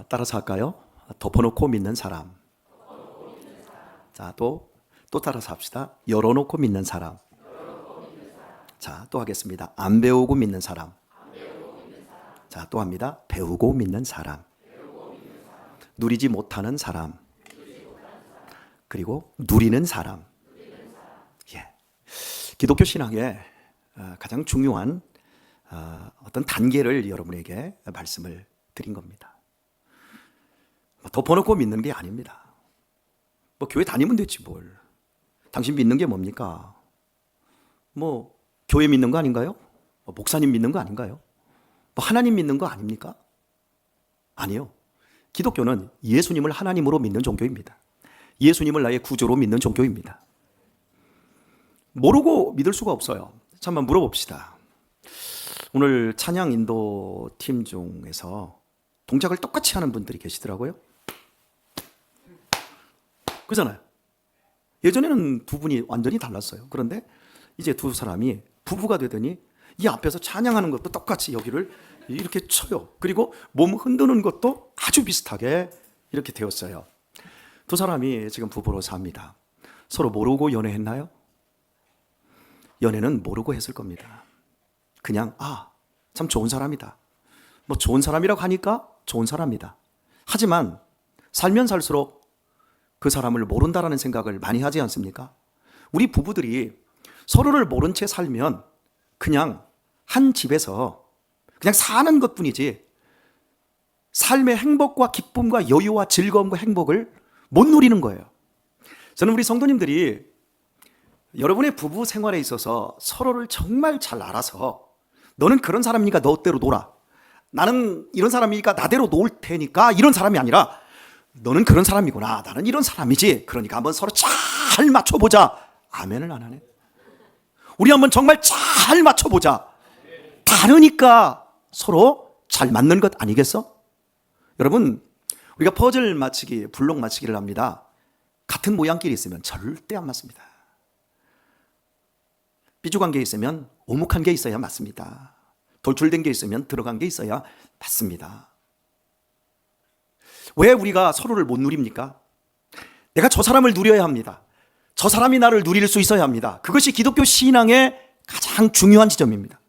따라서 할까요? 덮어놓고 믿는 사람. 자, 또 따라서 합시다. 열어놓고 믿는 사람. 자, 또 하겠습니다. 안 배우고 믿는 사람. 자, 또 합니다. 배우고 믿는 사람. 누리지 못하는 사람. 그리고 누리는 사람. 예. 기독교 신앙의 가장 중요한 어떤 단계를 여러분에게 말씀을 드린 겁니다. 덮어놓고 믿는 게 아닙니다. 뭐 교회 다니면 됐지 뭘. 당신 믿는 게 뭡니까? 뭐 교회 믿는 거 아닌가요? 목사님 믿는 거 아닌가요? 뭐 하나님 믿는 거 아닙니까? 아니요. 기독교는 예수님을 하나님으로 믿는 종교입니다. 예수님을 나의 구조로 믿는 종교입니다. 모르고 믿을 수가 없어요. 잠깐 물어봅시다. 오늘 찬양 인도 팀 중에서 동작을 똑같이 하는 분들이 계시더라고요. 그잖아요. 예전에는 두 분이 완전히 달랐어요. 그런데 이제 두 사람이 부부가 되더니 이 앞에서 찬양하는 것도 똑같이 여기를 이렇게 쳐요. 그리고 몸 흔드는 것도 아주 비슷하게 이렇게 되었어요. 두 사람이 지금 부부로 삽니다. 서로 모르고 연애했나요? 연애는 모르고 했을 겁니다. 그냥 참 좋은 사람이다. 뭐 좋은 사람이라고 하니까 좋은 사람이다. 하지만 살면 살수록 그 사람을 모른다라는 생각을 많이 하지 않습니까? 우리 부부들이 서로를 모른 채 살면 그냥 한 집에서 그냥 사는 것뿐이지 삶의 행복과 기쁨과 여유와 즐거움과 행복을 못 누리는 거예요. 저는 우리 성도님들이 여러분의 부부 생활에 있어서 서로를 정말 잘 알아서 너는 그런 사람이니까 너대로 놀아. 나는 이런 사람이니까 나대로 놀 테니까 이런 사람이 아니라 너는 그런 사람이구나. 나는 이런 사람이지. 그러니까 한번 서로 잘 맞춰보자. 아멘을 안 하네. 우리 한번 정말 잘 맞춰보자. 다르니까 서로 잘 맞는 것 아니겠어? 여러분, 우리가 퍼즐 맞추기, 블록 맞추기를 합니다. 같은 모양끼리 있으면 절대 안 맞습니다. 삐죽한 게 있으면 오목한 게 있어야 맞습니다. 돌출된 게 있으면 들어간 게 있어야 맞습니다. 왜 우리가 서로를 못 누립니까? 내가 저 사람을 누려야 합니다. 저 사람이 나를 누릴 수 있어야 합니다. 그것이 기독교 신앙의 가장 중요한 지점입니다.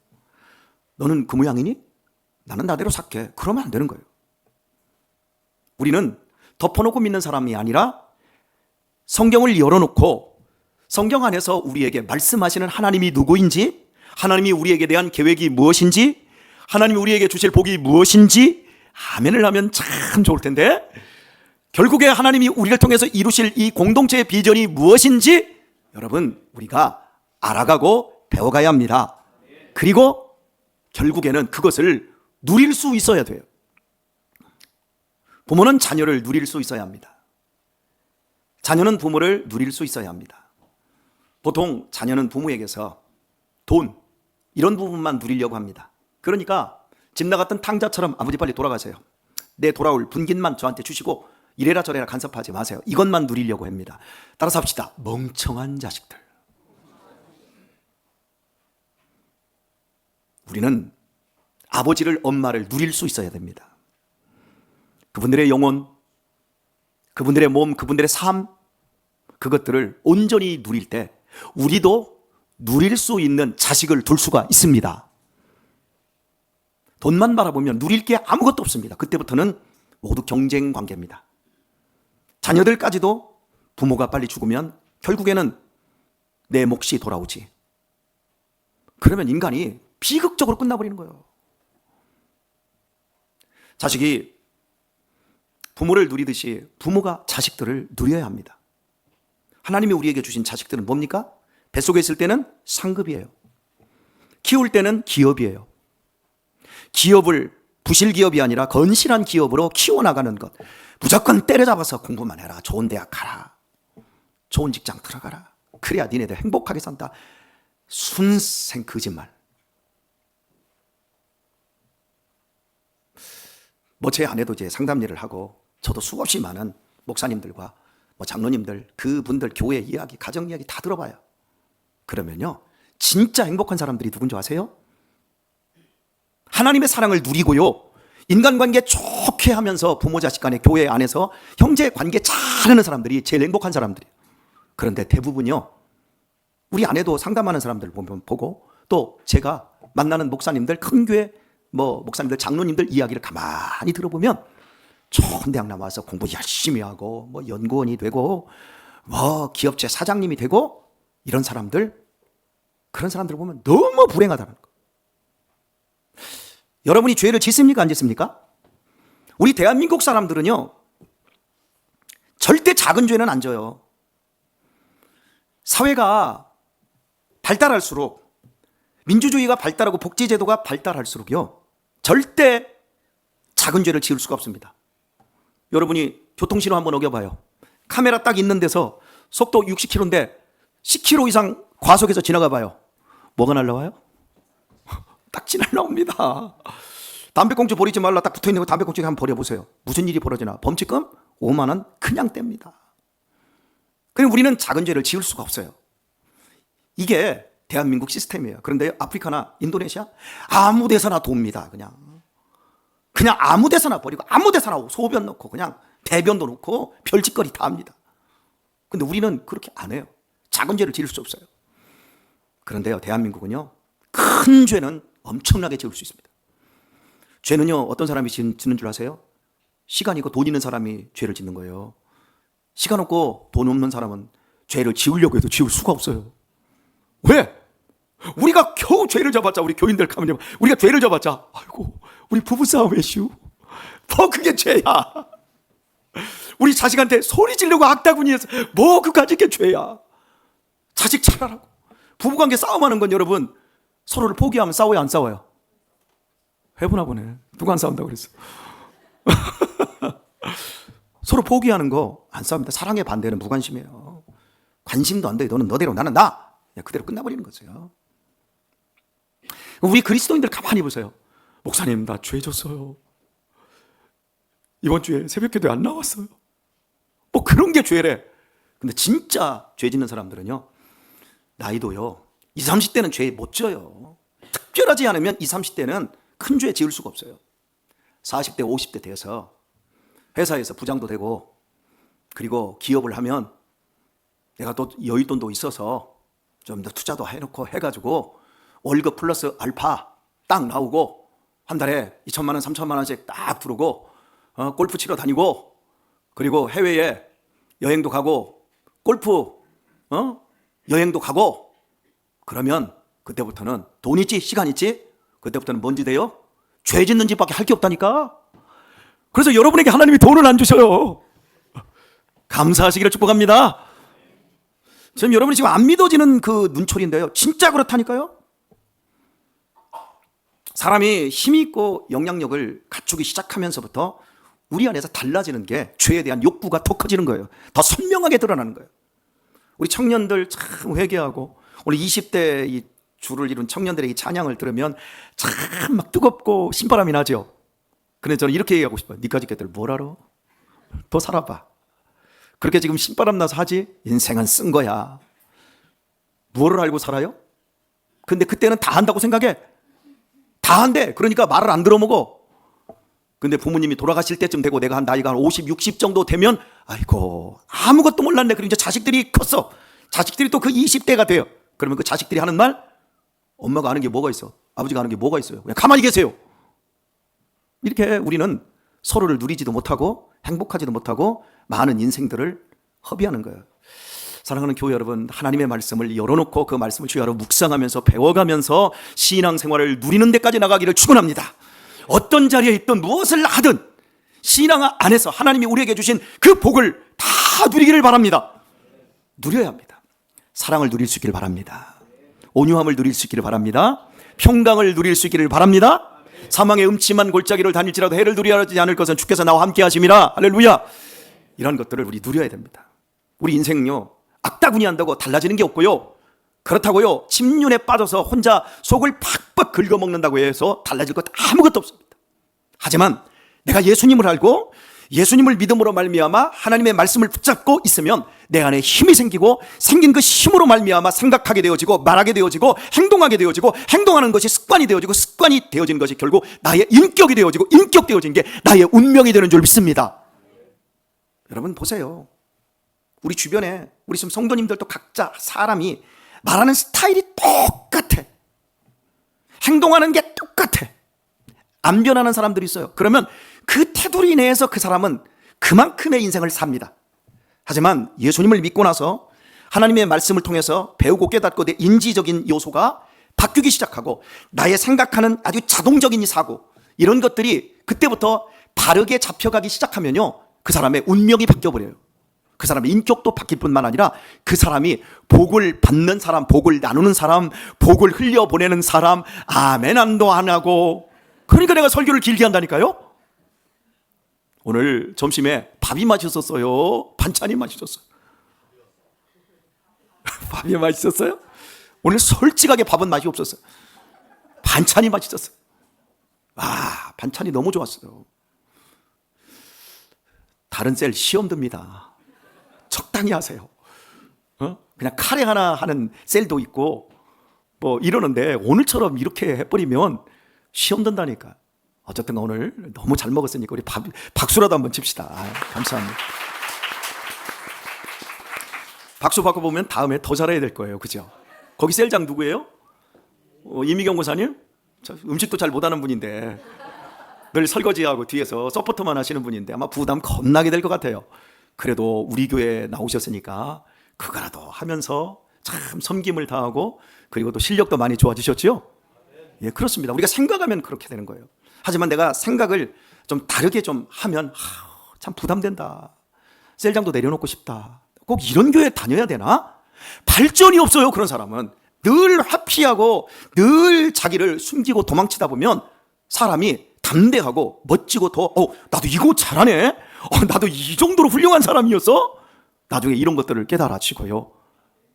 너는 그 모양이니? 나는 나대로 살게. 그러면 안 되는 거예요. 우리는 덮어놓고 믿는 사람이 아니라 성경을 열어놓고 성경 안에서 우리에게 말씀하시는 하나님이 누구인지, 하나님이 우리에게 대한 계획이 무엇인지, 하나님이 우리에게 주실 복이 무엇인지 아멘을 하면 참 좋을 텐데, 결국에 하나님이 우리를 통해서 이루실 이 공동체의 비전이 무엇인지 여러분 우리가 알아가고 배워가야 합니다. 그리고 결국에는 그것을 누릴 수 있어야 돼요. 부모는 자녀를 누릴 수 있어야 합니다. 자녀는 부모를 누릴 수 있어야 합니다. 보통 자녀는 부모에게서 돈 이런 부분만 누리려고 합니다. 그러니까 집 나갔던 탕자처럼 아버지 빨리 돌아가세요. 내 돌아올 분깃만 저한테 주시고 이래라 저래라 간섭하지 마세요. 이것만 누리려고 합니다. 따라서 합시다. 멍청한 자식들. 우리는 아버지를 엄마를 누릴 수 있어야 됩니다. 그분들의 영혼, 그분들의 몸, 그분들의 삶, 그것들을 온전히 누릴 때 우리도 누릴 수 있는 자식을 둘 수가 있습니다. 돈만 바라보면 누릴 게 아무것도 없습니다. 그때부터는 모두 경쟁 관계입니다. 자녀들까지도 부모가 빨리 죽으면 결국에는 내 몫이 돌아오지. 그러면 인간이 비극적으로 끝나버리는 거예요. 자식이 부모를 누리듯이 부모가 자식들을 누려야 합니다. 하나님이 우리에게 주신 자식들은 뭡니까? 뱃속에 있을 때는 상급이에요. 키울 때는 기업이에요. 기업을 부실기업이 아니라 건실한 기업으로 키워나가는 것. 무조건 때려잡아서 공부만 해라. 좋은 대학 가라. 좋은 직장 들어가라. 그래야 니네들 행복하게 산다. 순생 거짓말. 뭐 제 아내도 이제 상담 일을 하고 저도 수없이 많은 목사님들과 뭐 장로님들, 그분들 교회 이야기, 가정 이야기 다 들어봐요. 그러면요, 진짜 행복한 사람들이 누군지 아세요? 하나님의 사랑을 누리고요, 인간관계 좋게 하면서 부모 자식 간의 교회 안에서 형제관계 잘하는 사람들이 제일 행복한 사람들이에요. 그런데 대부분요, 우리 안에도 상담하는 사람들 보고 또 제가 만나는 목사님들, 큰 교회 목사님들, 장로님들 이야기를 가만히 들어보면 좋은 대학 나와서 공부 열심히 하고 연구원이 되고 기업체 사장님이 되고 이런 사람들, 그런 사람들 보면 너무 불행하다는 거. 여러분이 죄를 짓습니까? 안 짓습니까? 우리 대한민국 사람들은요, 절대 작은 죄는 안 져요. 사회가 발달할수록, 민주주의가 발달하고 복지제도가 발달할수록요, 절대 작은 죄를 지을 수가 없습니다. 여러분이 교통신호 한번 어겨봐요. 카메라 딱 있는 데서 속도 60km인데 10km 이상 과속해서 지나가 봐요. 뭐가 날라와요? 딱지 날라옵니다. 담배꽁초 버리지 말라 딱 붙어있는 거 담배꽁초 한번 버려보세요. 무슨 일이 벌어지나? 범칙금 5만 원 그냥 뗍니다. 그럼 우리는 작은 죄를 지을 수가 없어요. 이게 대한민국 시스템이에요. 그런데 아프리카나 인도네시아 아무 데서나 돕니다. 그냥 아무 데서나 버리고 아무 데서나 소변 넣고 그냥 대변도 넣고 별짓거리 다 합니다. 근데 우리는 그렇게 안 해요. 작은 죄를 지을 수 없어요. 그런데요, 대한민국은요, 큰 죄는 엄청나게 지을 수 있습니다. 죄는요, 어떤 사람이 짓는 줄 아세요? 시간 있고 돈 있는 사람이 죄를 짓는 거예요. 시간 없고 돈 없는 사람은 죄를 지으려고 해도 지을 수가 없어요. 왜? 우리가 겨우 죄를 져봤자, 우리 교인들 가면 우리가 죄를 져봤자, 아이고 우리 부부싸움 이슈 그게 죄야. 우리 자식한테 소리 지르고 악다구니해서 그까짓 게 죄야. 자식 잘하라고. 부부관계 싸움하는 건 여러분, 서로를 포기하면 싸워요, 안 싸워요? 해보나 보네. 누가 안 싸운다고 그랬어? 서로 포기하는 거 안 싸웁니다. 사랑의 반대는 무관심이에요. 관심도 안 돼. 너는 너대로, 나는 나. 그대로 끝나버리는 거죠. 우리 그리스도인들 가만히 보세요. 목사님, 나 죄 졌어요. 이번 주에 새벽기도에 안 나왔어요. 그런 게 죄래. 근데 진짜 죄 짓는 사람들은요, 나이도요, 20, 30대는 죄 못 져요. 특별하지 않으면 20, 30대는 큰 죄 지을 수가 없어요. 40대, 50대 돼서 회사에서 부장도 되고, 그리고 기업을 하면 내가 또 여윳돈도 있어서 좀 더 투자도 해놓고 해가지고 월급 플러스 알파 딱 나오고 한 달에 2천만 원, 3천만 원씩 딱 들어오고 골프 치러 다니고, 그리고 해외에 여행도 가고 골프 여행도 가고, 그러면 그때부터는 돈 있지, 시간 있지, 그때부터는 뭔지 돼요? 죄 짓는 짓밖에 할 게 없다니까. 그래서 여러분에게 하나님이 돈을 안 주셔요. 감사하시기를 축복합니다. 지금 여러분이 지금 안 믿어지는 그 눈초리인데요, 진짜 그렇다니까요. 사람이 힘이 있고 영향력을 갖추기 시작하면서부터 우리 안에서 달라지는 게 죄에 대한 욕구가 더 커지는 거예요. 더 선명하게 드러나는 거예요. 우리 청년들 참 회개하고, 오늘 20대 이 주를 이룬 청년들의 이 찬양을 들으면 참 막 뜨겁고 신바람이 나죠. 그런데 저는 이렇게 얘기하고 싶어요. 니까지 개들 뭘 알아? 더 살아봐. 그렇게 지금 신바람 나서 하지? 인생은 쓴 거야. 무엇을 알고 살아요? 근데 그때는 다 한다고 생각해. 다 한대. 그러니까 말을 안 들어먹어. 근데 부모님이 돌아가실 때쯤 되고 내가 나이가 한 50, 60 정도 되면 아이고 아무것도 몰랐네. 그리고 이제 자식들이 컸어. 자식들이 또 그 20대가 돼요. 그러면 그 자식들이 하는 말, 엄마가 아는 게 뭐가 있어? 아버지가 아는 게 뭐가 있어요? 그냥 가만히 계세요. 이렇게 우리는 서로를 누리지도 못하고 행복하지도 못하고 많은 인생들을 허비하는 거예요. 사랑하는 교회 여러분, 하나님의 말씀을 열어놓고 그 말씀을 주야로 묵상하면서 배워가면서 신앙생활을 누리는 데까지 나가기를 축원합니다. 어떤 자리에 있든 무엇을 하든 신앙 안에서 하나님이 우리에게 주신 그 복을 다 누리기를 바랍니다. 누려야 합니다. 사랑을 누릴 수 있기를 바랍니다. 온유함을 누릴 수 있기를 바랍니다. 평강을 누릴 수 있기를 바랍니다. 사망의 음침한 골짜기를 다닐지라도 해를 두려워하지 않을 것은 주께서 나와 함께 하심이라. 할렐루야. 이런 것들을 우리 누려야 됩니다. 우리 인생요, 악다구니 한다고 달라지는 게 없고요, 그렇다고요 침륜에 빠져서 혼자 속을 팍팍 긁어먹는다고 해서 달라질 것 아무것도 없습니다. 하지만 내가 예수님을 알고 예수님을 믿음으로 말미암아 하나님의 말씀을 붙잡고 있으면 내 안에 힘이 생기고 생긴 그 힘으로 말미암아 생각하게 되어지고 말하게 되어지고 행동하게 되어지고 행동하는 것이 습관이 되어지고 습관이 되어지는 것이 결국 나의 인격이 되어지고 인격 되어진 게 나의 운명이 되는 줄 믿습니다. 여러분 보세요. 우리 주변에 우리 지금 성도님들도 각자 사람이 말하는 스타일이 똑같아. 행동하는 게 똑같아. 안 변하는 사람들이 있어요. 그러면 그 테두리 내에서 그 사람은 그만큼의 인생을 삽니다. 하지만 예수님을 믿고 나서 하나님의 말씀을 통해서 배우고 깨닫고 내 인지적인 요소가 바뀌기 시작하고 나의 생각하는 아주 자동적인 사고 이런 것들이 그때부터 바르게 잡혀가기 시작하면요, 그 사람의 운명이 바뀌어버려요. 그 사람의 인격도 바뀔 뿐만 아니라 그 사람이 복을 받는 사람, 복을 나누는 사람, 복을 흘려보내는 사람, 아멘 안도 안 하고. 그러니까 내가 설교를 길게 한다니까요. 오늘 점심에 밥이 맛있었어요? 반찬이 맛있었어요? 밥이 맛있었어요? 오늘 솔직하게 밥은 맛이 없었어요. 반찬이 맛있었어요. 아, 반찬이 너무 좋았어요. 다른 셀 시험 듭니다. 적당히 하세요. 그냥 카레 하나 하는 셀도 있고 뭐 이러는데 오늘처럼 이렇게 해버리면 시험 든다니까. 어쨌든 오늘 너무 잘 먹었으니까 우리 박수라도 한번 칩시다. 감사합니다. 박수 받고 보면 다음에 더 잘해야 될 거예요. 그죠? 거기 셀장 누구예요? 이미경 고사님? 음식도 잘 못하는 분인데 늘 설거지하고 뒤에서 서포터만 하시는 분인데 아마 부담 겁나게 될 것 같아요. 그래도 우리 교회에 나오셨으니까 그거라도 하면서 참 섬김을 다하고 그리고 또 실력도 많이 좋아지셨죠? 예, 그렇습니다. 우리가 생각하면 그렇게 되는 거예요. 하지만 내가 생각을 좀 다르게 좀 하면 참 부담된다. 셀장도 내려놓고 싶다. 꼭 이런 교회 다녀야 되나? 발전이 없어요. 그런 사람은 늘 회피하고 늘 자기를 숨기고 도망치다 보면 사람이 담대하고 멋지고 더 나도 이거 잘하네. 나도 이 정도로 훌륭한 사람이었어? 나중에 이런 것들을 깨달아지고요.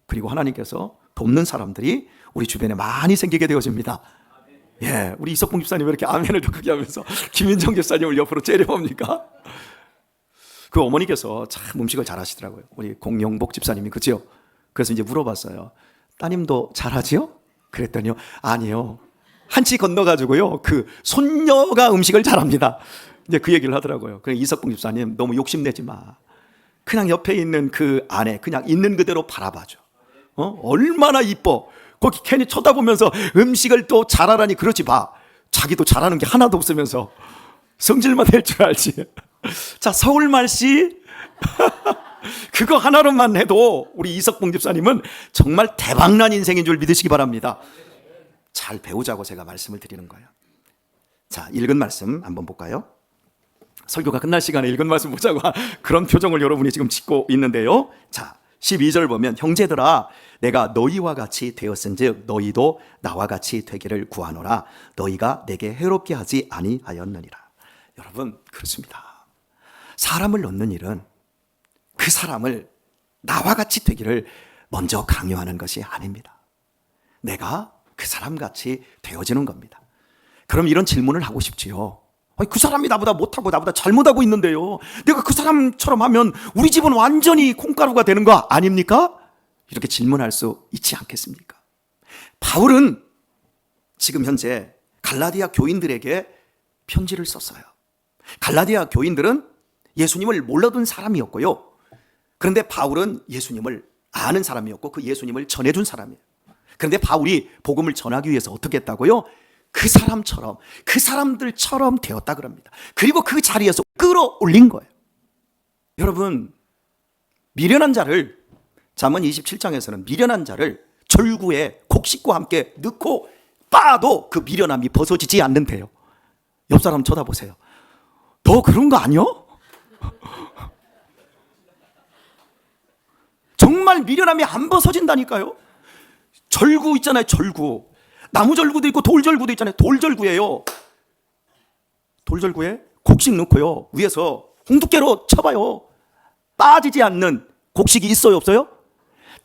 그리고 하나님께서 돕는 사람들이 우리 주변에 많이 생기게 되어집니다. 예, 우리 이석봉 집사님 왜 이렇게 아멘을 더 크게 하면서 김인정 집사님을 옆으로 째려봅니까? 그 어머니께서 참 음식을 잘 하시더라고요. 우리 공영복 집사님이, 그죠? 그래서 이제 물어봤어요. 따님도 잘하지요? 그랬더니요, 아니요. 한치 건너가지고요, 그 손녀가 음식을 잘합니다. 이제 그 얘기를 하더라고요. 그래, 이석봉 집사님 너무 욕심내지 마. 그냥 옆에 있는 그 아내 그냥 있는 그대로 바라봐줘. 얼마나 이뻐. 거기 괜히 쳐다보면서 음식을 또 잘하라니 그러지 마. 자기도 잘하는 게 하나도 없으면서 성질만 낼 줄 알지. 자, 서울말씨 그거 하나로만 해도 우리 이석봉 집사님은 정말 대박난 인생인 줄 믿으시기 바랍니다. 잘 배우자고 제가 말씀을 드리는 거예요. 자, 읽은 말씀 한번 볼까요? 설교가 끝날 시간에 읽은 말씀 보자고 그런 표정을 여러분이 지금 짓고 있는데요. 자, 12절 보면 형제들아 내가 너희와 같이 되었은즉 너희도 나와 같이 되기를 구하노라. 너희가 내게 해롭게 하지 아니하였느니라. 여러분, 그렇습니다. 사람을 얻는 일은 그 사람을 나와 같이 되기를 먼저 강요하는 것이 아닙니다. 내가 그 사람같이 되어지는 겁니다. 그럼 이런 질문을 하고 싶지요. 그 사람이 나보다 못하고 나보다 잘못하고 있는데요, 내가 그 사람처럼 하면 우리 집은 완전히 콩가루가 되는 거 아닙니까? 이렇게 질문할 수 있지 않겠습니까? 바울은 지금 현재 갈라디아 교인들에게 편지를 썼어요. 갈라디아 교인들은 예수님을 몰라둔 사람이었고요. 그런데 바울은 예수님을 아는 사람이었고 그 예수님을 전해준 사람이에요. 그런데 바울이 복음을 전하기 위해서 어떻게 했다고요? 그 사람처럼, 그 사람들처럼 되었다 그럽니다. 그리고 그 자리에서 끌어올린 거예요. 여러분, 미련한 자를, 잠언 27장에서는 미련한 자를 절구에 곡식과 함께 넣고 빻아도 그 미련함이 벗어지지 않는데요. 옆 사람 쳐다보세요. 너 그런 거 아니요? 정말 미련함이 안 벗어진다니까요. 절구 있잖아요, 절구. 나무 절구도 있고 돌 절구도 있잖아요. 돌 절구예요. 돌 절구에 곡식 넣고요, 위에서 홍두깨로 쳐봐요. 빠지지 않는 곡식이 있어요, 없어요?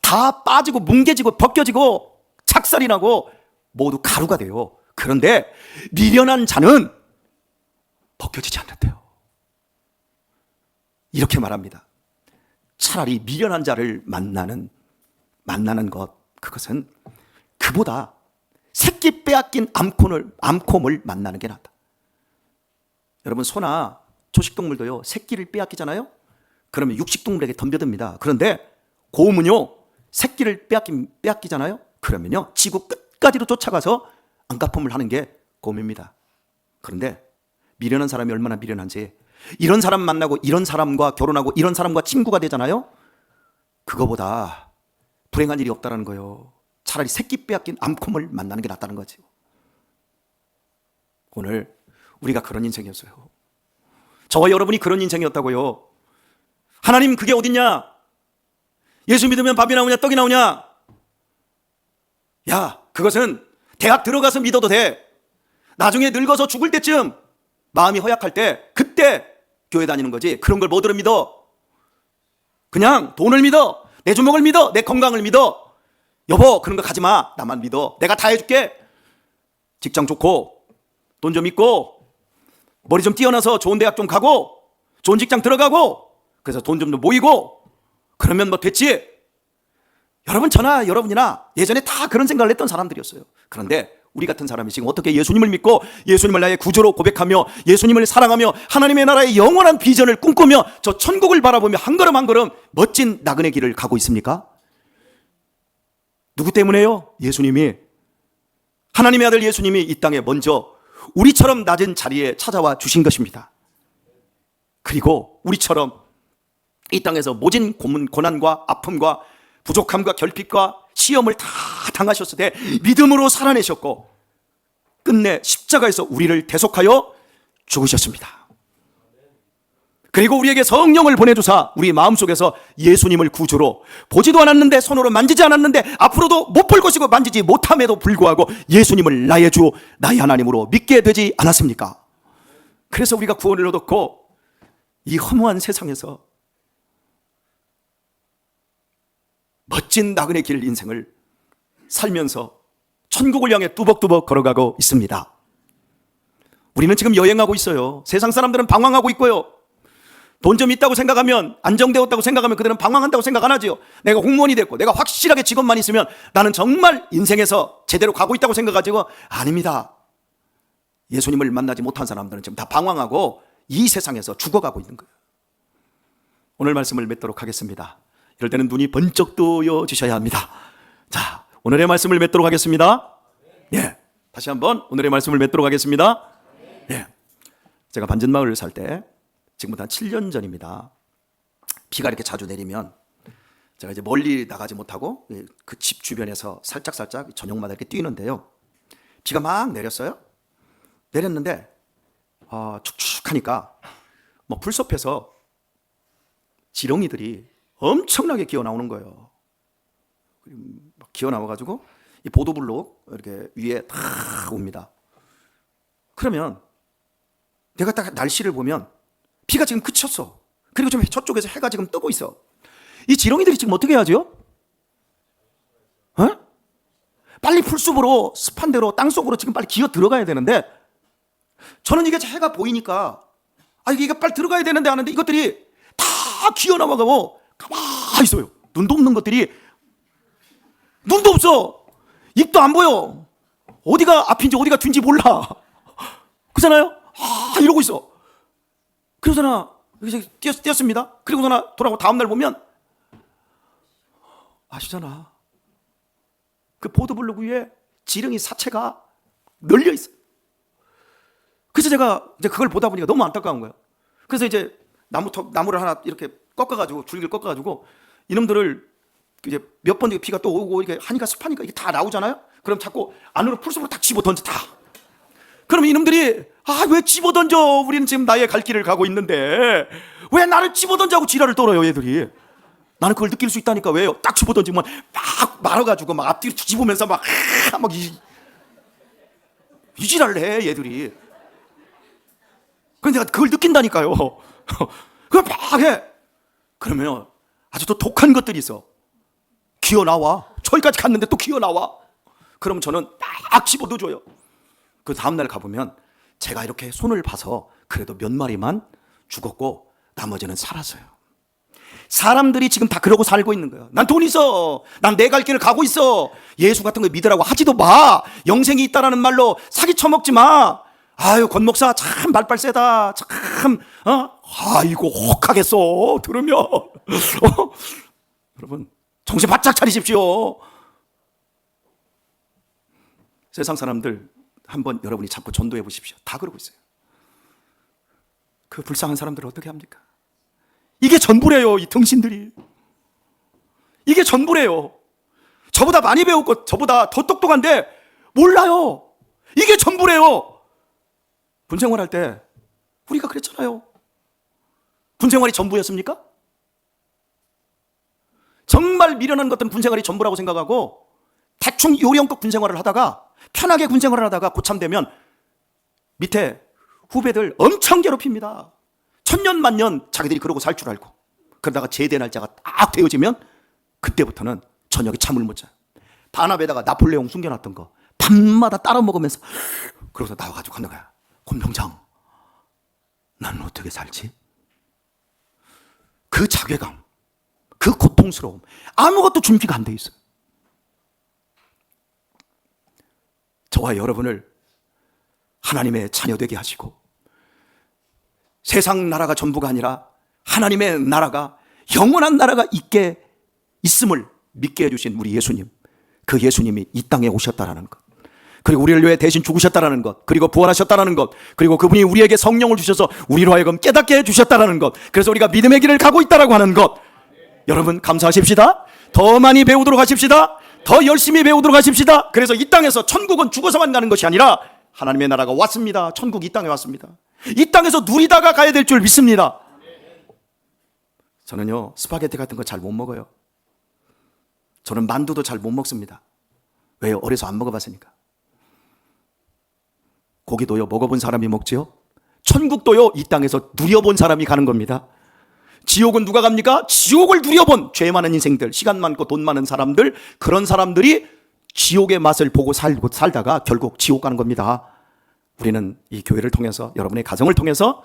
다 빠지고 뭉개지고 벗겨지고 착살이 나고 모두 가루가 돼요. 그런데 미련한 자는 벗겨지지 않는데요. 이렇게 말합니다. 차라리 미련한 자를 만나는 것, 그것은 그보다 새끼 빼앗긴 암콤을 만나는 게 낫다. 여러분, 소나 초식동물도요, 새끼를 빼앗기잖아요. 그러면 육식동물에게 덤벼듭니다. 그런데 곰은요, 새끼를 빼앗기잖아요. 그러면요, 지구 끝까지로 쫓아가서 안갚음을 하는 게 곰입니다. 그런데 미련한 사람이 얼마나 미련한지, 이런 사람 만나고 이런 사람과 결혼하고 이런 사람과 친구가 되잖아요. 그거보다 불행한 일이 없다는 거예요. 차라리 새끼 빼앗긴 암콤을 만나는 게 낫다는 거죠. 오늘 우리가 그런 인생이었어요. 저와 여러분이 그런 인생이었다고요. 하나님, 그게 어딨냐? 예수 믿으면 밥이 나오냐 떡이 나오냐? 야, 그것은 대학 들어가서 믿어도 돼. 나중에 늙어서 죽을 때쯤, 마음이 허약할 때, 그때 교회 다니는 거지. 그런 걸 뭐들을 믿어? 그냥 돈을 믿어, 내 주먹을 믿어, 내 건강을 믿어. 여보, 그런 거 가지 마. 나만 믿어. 내가 다 해줄게. 직장 좋고, 돈 좀 있고, 머리 좀 뛰어나서 좋은 대학 좀 가고, 좋은 직장 들어가고, 그래서 돈 좀 모이고, 그러면 뭐 됐지. 여러분, 저나 여러분이나 예전에 다 그런 생각을 했던 사람들이었어요. 그런데 우리 같은 사람이 지금 어떻게 예수님을 믿고 예수님을 나의 구주로 고백하며 예수님을 사랑하며 하나님의 나라의 영원한 비전을 꿈꾸며 저 천국을 바라보며 한 걸음 한 걸음 멋진 나그네 길을 가고 있습니까? 누구 때문에요? 예수님이, 하나님의 아들 예수님이 이 땅에 먼저 우리처럼 낮은 자리에 찾아와 주신 것입니다. 그리고 우리처럼 이 땅에서 모진 고난과 아픔과 부족함과 결핍과 시험을 다 당하셨을 때 믿음으로 살아내셨고 끝내 십자가에서 우리를 대속하여 죽으셨습니다. 그리고 우리에게 성령을 보내주사 우리 마음속에서 예수님을 구주로, 보지도 않았는데 손으로 만지지 않았는데 앞으로도 못 볼 것이고 만지지 못함에도 불구하고 예수님을 나의 주 나의 하나님으로 믿게 되지 않았습니까? 그래서 우리가 구원을 얻었고 이 허무한 세상에서 멋진 나그네 길 인생을 살면서 천국을 향해 뚜벅뚜벅 걸어가고 있습니다. 우리는 지금 여행하고 있어요. 세상 사람들은 방황하고 있고요. 돈 좀 있다고 생각하면, 안정되었다고 생각하면 그들은 방황한다고 생각 안 하죠. 내가 공무원이 됐고 내가 확실하게 직업만 있으면 나는 정말 인생에서 제대로 가고 있다고 생각하지고, 아닙니다. 예수님을 만나지 못한 사람들은 지금 다 방황하고 이 세상에서 죽어가고 있는 거예요. 오늘 말씀을 맺도록 하겠습니다. 이럴 때는 눈이 번쩍 뜨여지셔야 합니다. 자, 오늘의 말씀을 맺도록 하겠습니다. 예, 다시 한번 오늘의 말씀을 맺도록 하겠습니다. 예, 제가 반전마을을 살 때, 지금부터 한 7년 전입니다. 비가 이렇게 자주 내리면 제가 이제 멀리 나가지 못하고 그 집 주변에서 살짝살짝 저녁마다 이렇게 뛰는데요. 비가 막 내렸어요. 내렸는데 축축하니까 뭐 풀숲에서 지렁이들이 엄청나게 기어 나오는 거예요. 막 기어 나와가지고 이 보도블록 이렇게 위에 다 옵니다. 그러면 내가 딱 날씨를 보면 비가 지금 그쳤어. 그리고 좀 저쪽에서 해가 지금 뜨고 있어. 이 지렁이들이 지금 어떻게 해야죠? 빨리 풀숲으로, 습한 데로, 땅속으로 지금 빨리 기어 들어가야 되는데, 저는 이게 해가 보이니까 이게 빨리 들어가야 되는데 하는데 이것들이 다 기어 나와가고 가만히 있어요. 눈도 없는 것들이, 눈도 없어, 입도 안 보여, 어디가 앞인지 어디가 뒤인지 몰라. 그잖아요. 이러고 있어. 그래서 나 이제 뛰었습니다. 그리고 나 돌아오고 다음날 보면, 아시잖아, 그 보도블록 위에 지렁이 사체가 널려 있어요. 그래서 제가 이제 그걸 보다 보니까 너무 안타까운 거예요. 그래서 이제 나무를 하나 이렇게 꺾어가지고, 줄기를 꺾어가지고 이놈들을 이제 몇 번 비가 또 오고 이렇게 하니까 습하니까 이게 다 나오잖아요. 그럼 자꾸 안으로 풀숲으로 딱 집어 던져. 다. 그러면 이놈들이 왜 집어 던져? 우리는 지금 나의 갈 길을 가고 있는데 왜 나를 집어 던져하고 지랄을 떨어요, 얘들이. 나는 그걸 느낄 수 있다니까. 왜요? 딱 집어 던지면 막 말아가지고 막 앞뒤로 뒤집으면서 막 이 지랄을 해, 얘들이. 근데 내가 그걸 느낀다니까요. 그걸 막 해. 그러면 아주 또 독한 것들이 있어. 기어 나와. 저기까지 갔는데 또 기어 나와. 그럼 저는 딱 집어 넣어줘요. 그 다음날 가보면 제가 이렇게 손을 봐서 그래도 몇 마리만 죽었고 나머지는 살았어요. 사람들이 지금 다 그러고 살고 있는 거예요. 난 돈 있어. 난 내 갈 길을 가고 있어. 예수 같은 거 믿으라고 하지도 마. 영생이 있다라는 말로 사기 쳐먹지 마. 아유, 권 목사 참 말빨 세다. 참, 아이고, 혹하겠어. 들으면. 여러분, 정신 바짝 차리십시오. 세상 사람들 한번 여러분이 잡고 전도해 보십시오. 다 그러고 있어요. 그 불쌍한 사람들을 어떻게 합니까? 이게 전부래요, 이 등신들이. 이게 전부래요. 저보다 많이 배웠고 저보다 더 똑똑한데 몰라요. 이게 전부래요. 군생활 할 때 우리가 그랬잖아요. 군생활이 전부였습니까? 정말 미련한 것들은 군생활이 전부라고 생각하고 대충 요령껏 군생활을 하다가 편하게 군생활을 하다가 고참 되면 밑에 후배들 엄청 괴롭힙니다. 천년만년 자기들이 그러고 살 줄 알고 그러다가 제대 날짜가 딱 되어지면 그때부터는 저녁에 잠을 못 자요. 반합에다가 나폴레옹 숨겨놨던 거 밤마다 따라 먹으면서 그러고서 나와가지고 하는 거야. 권병장, 나는 어떻게 살지? 그 자괴감, 그 고통스러움, 아무것도 준비가 안 돼 있어요. 저와 여러분을 하나님의 자녀 되게 하시고 세상 나라가 전부가 아니라 하나님의 나라가 영원한 나라가 있음을 믿게 해주신 우리 예수님, 그 예수님이 이 땅에 오셨다라는 것, 그리고 우리를 위해 대신 죽으셨다라는 것, 그리고 부활하셨다라는 것, 그리고 그분이 우리에게 성령을 주셔서 우리로 하여금 깨닫게 해주셨다라는 것, 그래서 우리가 믿음의 길을 가고 있다라고 하는 것, 여러분 감사하십시다. 더 많이 배우도록 하십시다. 더 열심히 배우도록 하십시다. 그래서 이 땅에서 천국은 죽어서만 가는 것이 아니라 하나님의 나라가 왔습니다. 천국이 이 땅에 왔습니다. 이 땅에서 누리다가 가야 될 줄 믿습니다. 저는요 스파게티 같은 거 잘 못 먹어요. 저는 만두도 잘 못 먹습니다. 왜요? 어려서 안 먹어봤으니까. 고기도요 먹어본 사람이 먹지요. 천국도요 이 땅에서 누려본 사람이 가는 겁니다. 지옥은 누가 갑니까? 지옥을 누려본 죄 많은 인생들, 시간 많고 돈 많은 사람들, 그런 사람들이 지옥의 맛을 보고 살다가 결국 지옥 가는 겁니다. 우리는 이 교회를 통해서, 여러분의 가정을 통해서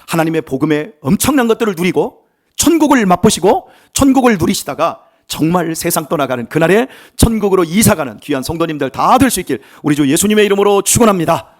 하나님의 복음의 엄청난 것들을 누리고 천국을 맛보시고 천국을 누리시다가 정말 세상 떠나가는 그날에 천국으로 이사가는 귀한 성도님들 다 될 수 있길 우리 주 예수님의 이름으로 축원합니다.